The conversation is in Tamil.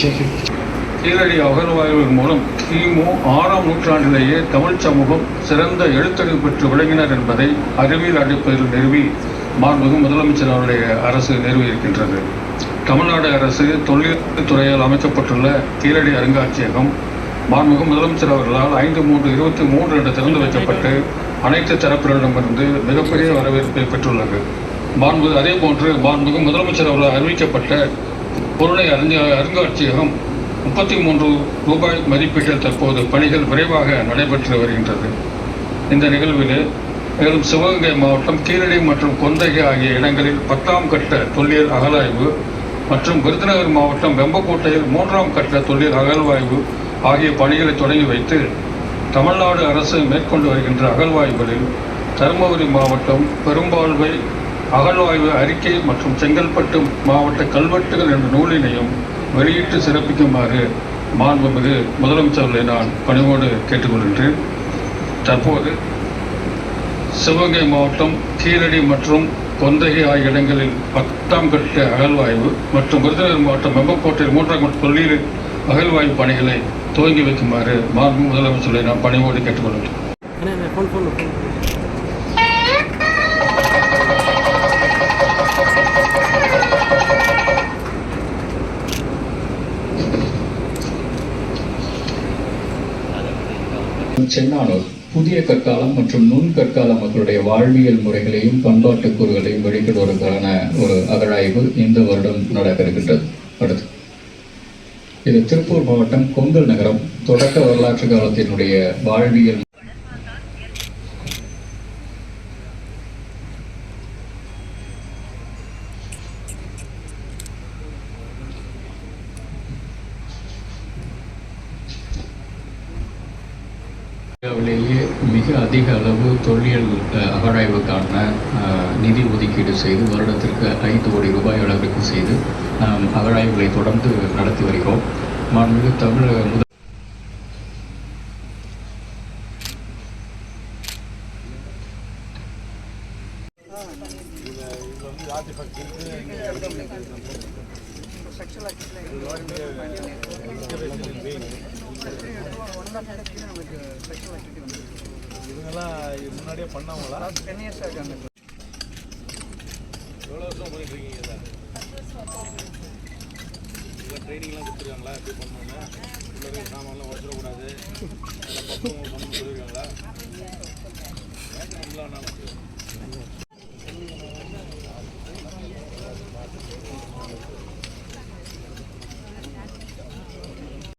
கீழடி அகழ்வாய்வுகள் மூலம் கிமு 6ஆம் நூற்றாண்டிலேயே தமிழ் சமூகம் சிறந்த எழுத்தறிவு பெற்று விளங்கினர் என்பதை அறிவியல் அடிப்படையில் நிறுவி மாண்புமிகு முதலமைச்சர் அவருடைய அரசு நிறுவியிருக்கின்றது. தமிழ்நாடு அரசு தொல்லியல் துறையால் அமைக்கப்பட்டுள்ள கீழடி அருங்காட்சியகம் மாண்புமிகு முதலமைச்சர் அவர்களால் 5/3/23 என்று திறந்து வைக்கப்பட்டு அனைத்து தரப்பினரிடமிருந்து மிகப்பெரிய வரவேற்பை பெற்றுள்ளது. அதே போன்று மாண்புமிகு முதலமைச்சர் அவர்களால் அறிவிக்கப்பட்ட பொருளை அருங்காட்சியகம் 33 ரூபாய் மதிப்பீட்டில் தற்போது பணிகள் விரைவாக நடைபெற்று வருகின்றது. இந்த நிகழ்வில் மேலும் சிவகங்கை மாவட்டம் கீழடி மற்றும் கொந்தகை ஆகிய இடங்களில் 10ஆம் கட்ட தொல்லியல் அகழாய்வு மற்றும் விருதுநகர் மாவட்டம் வெம்பக்கோட்டையில் 3ஆம் கட்ட தொல்லியல் அகழ்வாய்வு ஆகிய பணிகளை தொடங்கி வைத்து தமிழ்நாடு அரசு மேற்கொண்டு வருகின்ற அகழ்வாய்வுகளில் தருமபுரி மாவட்டம் பெரும்பால்வை அகழ்வாய்வு அறிக்கை மற்றும் செங்கல்பட்டு மாவட்ட கல்வெட்டுகள் என்ற நூலினையும் வெளியிட்டு சிறப்பிக்குமாறு மாண்புமிகு முதலமைச்சர்களை நான் பணிவோடு கேட்டுக்கொள்கின்றேன். தற்போது சிவகங்கை மாவட்டம் கீழடி மற்றும் கொந்தகை ஆகிய இடங்களில் 10ஆம் கட்ட அகழ்வாய்வு மற்றும் விருதுநகர் மாவட்டம் வெம்பக்கோட்டையில் 3ஆம் கட்ட தொல்லியல் அகழ்வாய்வு பணிகளை துவங்கி வைக்குமாறு மாண்புமிகு முதலமைச்சர்களை நான் பணிவோடு கேட்டுக்கொள்கிறேன். சென்னானூர் புதிய கற்காலம் மற்றும் நுண் கற்கால மக்களுடைய வாழ்வியல் முறைகளையும் பண்பாட்டு கூறுகளையும் வெளியிடுவதற்கான ஒரு அகழாய்வு இந்த வருடம் நடக்க இருக்கின்றது. அடுத்து இது திருப்பூர் மாவட்டம் கொங்கல் நகரம் தொடக்க வரலாற்று காலத்தினுடைய வாழ்வியல் இந்தியாவிலேயே மிக அதிக அளவு தொல்லியல் அகழாய்வுக்கான நிதி ஒதுக்கீடு செய்து வருடத்திற்கு 5 கோடி ரூபாய் அளவிற்கு செய்து நாம் அகழாய்வுகளை தொடர்ந்து நடத்தி வருகிறோம். மாண்புமிகு தமிழக இவங்கெல்லாம் முன்னாடியே பண்ணவங்களா? 10 இயர்ஸ் ஆகாங்க. எவ்வளோ வருஷம் பண்ணிட்டு இருக்கீங்க சார்? இல்லை ட்ரைனிங்லாம் கொடுத்துருக்காங்களா? எப்படி பண்ணணுங்க? உள்ளே சாமான்லாம் உடச்சிடக்கூடாது, பக்கம் பண்ணணும்னு சொல்லியிருக்காங்களா?